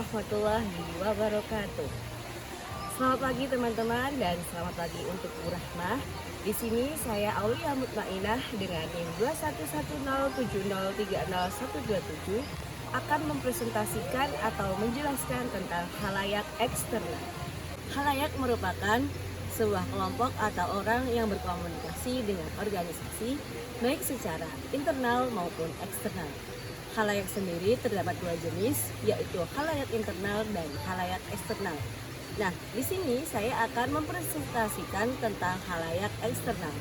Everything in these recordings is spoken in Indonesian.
warahmatullahi wabarakatuh. Selamat pagi teman-teman dan selamat pagi untuk Bu Rahmah. Di sini saya Aulia Mutmainah dengan NIM 21107030127 akan mempresentasikan atau menjelaskan tentang khalayak eksternal. Khalayak merupakan sebuah kelompok atau orang yang berkomunikasi dengan organisasi baik secara internal maupun eksternal. Khalayak sendiri terdapat dua jenis, yaitu khalayak internal dan khalayak eksternal. Nah, di sini saya akan mempresentasikan tentang khalayak eksternal.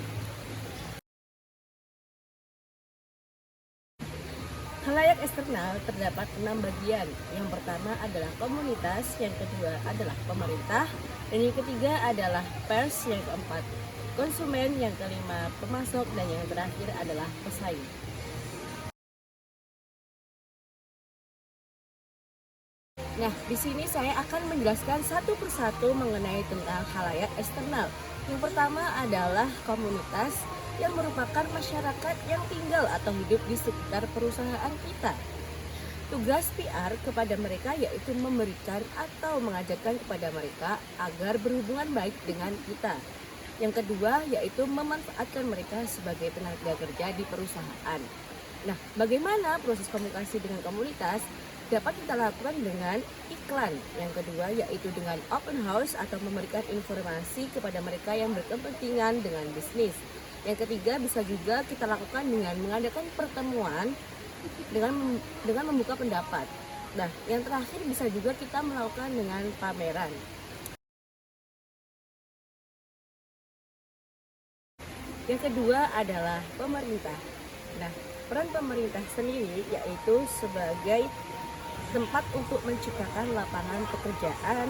Khalayak eksternal terdapat 6 bagian. Yang pertama adalah komunitas, yang kedua adalah pemerintah, dan yang ketiga adalah pers, yang keempat konsumen, yang kelima pemasok, dan yang terakhir adalah pesaing. Nah, di sini saya akan menjelaskan satu persatu mengenai tentang khalayak eksternal. Yang pertama adalah komunitas, yang merupakan masyarakat yang tinggal atau hidup di sekitar perusahaan kita. Tugas PR kepada mereka yaitu memberikan atau mengajarkan kepada mereka agar berhubungan baik dengan kita. Yang kedua yaitu memanfaatkan mereka sebagai tenaga kerja di perusahaan. Nah, bagaimana proses komunikasi dengan komunitas? Dapat kita lakukan dengan iklan. Yang kedua yaitu dengan open house atau memberikan informasi kepada mereka yang berkepentingan dengan bisnis. Yang ketiga bisa juga kita lakukan dengan mengadakan pertemuan dengan membuka pendapat. Nah, yang terakhir bisa juga kita melakukan dengan pameran. Yang kedua adalah pemerintah. Nah, peran pemerintah sendiri yaitu sebagai tempat untuk menciptakan lapangan pekerjaan,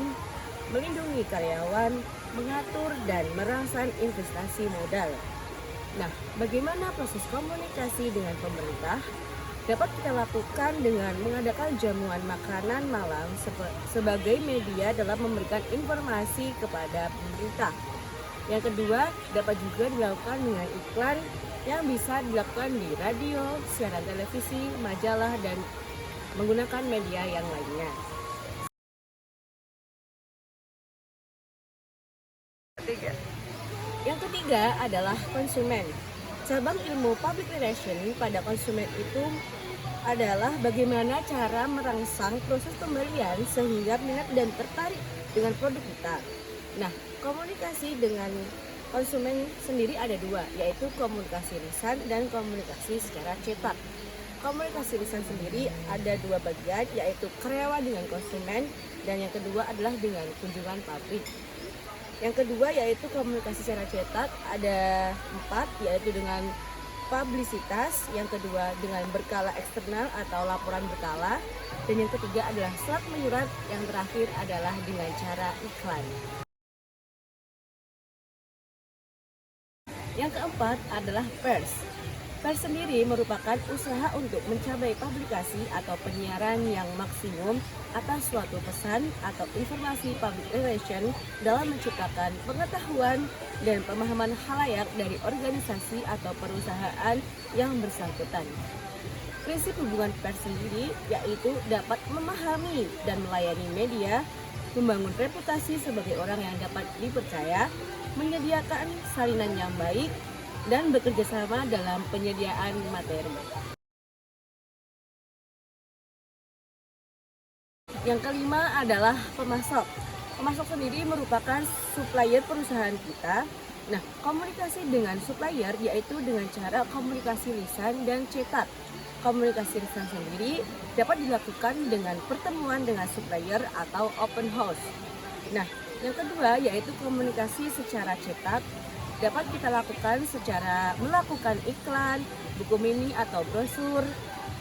melindungi karyawan, mengatur dan merangsang investasi modal. Nah, bagaimana proses komunikasi dengan pemerintah? Dapat kita lakukan dengan mengadakan jamuan makanan malam sebagai media dalam memberikan informasi kepada pemerintah. Yang kedua, dapat juga dilakukan dengan iklan yang bisa dilakukan di radio, siaran televisi, majalah, dan menggunakan media yang lainnya. Yang ketiga adalah konsumen. Cabang ilmu public relation pada konsumen itu adalah bagaimana cara merangsang proses pembelian sehingga minat dan tertarik dengan produk kita. Nah, komunikasi dengan konsumen sendiri ada dua, yaitu komunikasi lisan dan komunikasi secara cetak. Komunikasi lisan sendiri ada dua bagian, yaitu karyawan dengan konsumen, dan yang kedua adalah dengan kunjungan pabrik. Yang kedua yaitu komunikasi secara cetak ada 4, yaitu dengan publisitas, yang kedua dengan berkala eksternal atau laporan berkala, dan yang ketiga adalah surat menyurat, yang terakhir adalah dengan cara iklan. Yang keempat adalah pers. Pers sendiri merupakan usaha untuk mencapai publikasi atau penyiaran yang maksimum atas suatu pesan atau informasi public relation dalam menciptakan pengetahuan dan pemahaman khalayak dari organisasi atau perusahaan yang bersangkutan. Prinsip hubungan pers sendiri yaitu dapat memahami dan melayani media, membangun reputasi sebagai orang yang dapat dipercaya, menyediakan salinan yang baik, dan bekerja sama dalam penyediaan materi. Yang kelima adalah pemasok. Pemasok sendiri merupakan supplier perusahaan kita. Nah, komunikasi dengan supplier yaitu dengan cara komunikasi lisan dan cetak. Komunikasi lisan sendiri dapat dilakukan dengan pertemuan dengan supplier atau open house. Nah, yang kedua yaitu komunikasi secara cetak dapat kita lakukan secara melakukan iklan, buku mini atau brosur,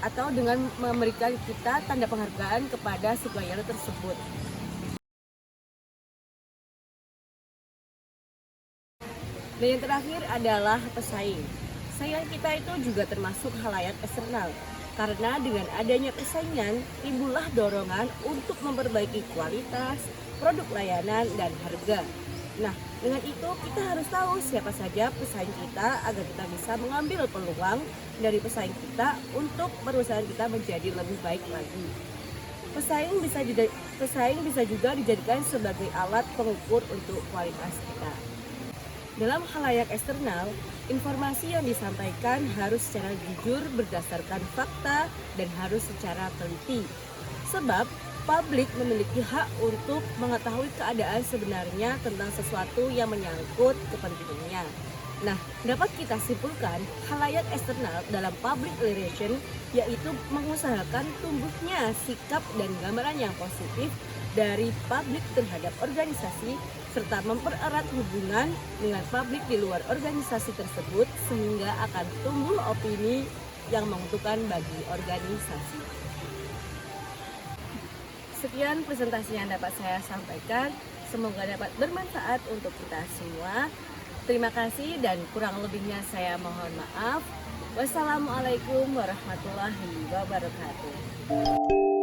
atau dengan memberikan kita tanda penghargaan kepada supplier tersebut. Dan yang terakhir adalah pesaing. Saingan kita itu juga termasuk khalayak eksternal. Karena dengan adanya persaingan, timbullah dorongan untuk memperbaiki kualitas, produk layanan, dan harga. Nah, dengan itu kita harus tahu siapa saja pesaing kita agar kita bisa mengambil peluang dari pesaing kita untuk perusahaan kita menjadi lebih baik lagi. Pesaing bisa juga dijadikan sebagai alat pengukur untuk kualitas kita. Dalam khalayak eksternal, informasi yang disampaikan harus secara jujur berdasarkan fakta dan harus secara teliti. Sebab publik memiliki hak untuk mengetahui keadaan sebenarnya tentang sesuatu yang menyangkut kepentingannya. Nah, dapat kita simpulkan khalayak eksternal dalam public relation yaitu mengusahakan tumbuhnya sikap dan gambaran yang positif dari publik terhadap organisasi serta mempererat hubungan dengan publik di luar organisasi tersebut sehingga akan tumbuh opini yang menguntungkan bagi organisasi. Sekian presentasi yang dapat saya sampaikan, semoga dapat bermanfaat untuk kita semua. Terima kasih dan kurang lebihnya saya mohon maaf. Wassalamualaikum warahmatullahi wabarakatuh.